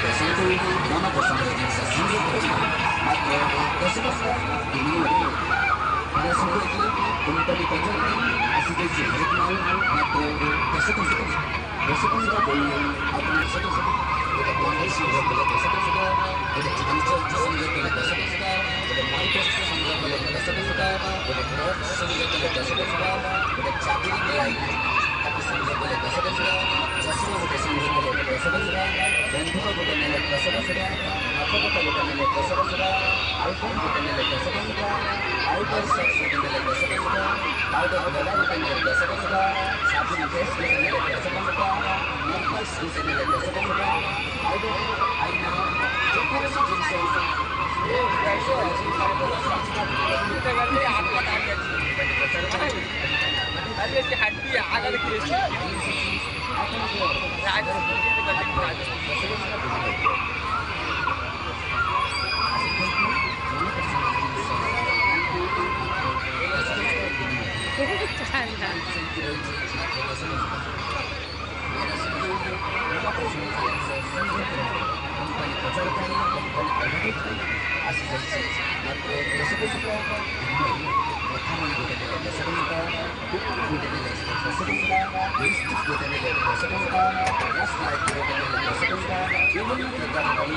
तसेच नामप्रसंगाचा संगीत रचना मात्र तसं त्यासाठी कोणतरी पंजाबी असे त्याचे भेटणार मात्र तसं बोलून आपण उद्या काँग्रेसशी केलं तसं उद्या चिकनचं समजा केलं तसं उद्या मार्केटचं समजा केलं तसं उद्या क्रॉपचं समजा केलं तसं उद्या चाकरी केलं tapi समजा केलं तसं जसं होतं समजा केलं तसं बंधुका कुठं नेलं तसं नाफका कुठं नेलं तसं आयफोन कुठं नेलं तसं आयफोन सेक्स कुठं नेलं तसं पावडर गला कुठं नेलं तसं साबण फेस कुठं नेलं तसं मेकअप कुठं नेलं तसं आईनं जे खरंच जिन्स हड्डी आगार Thank you.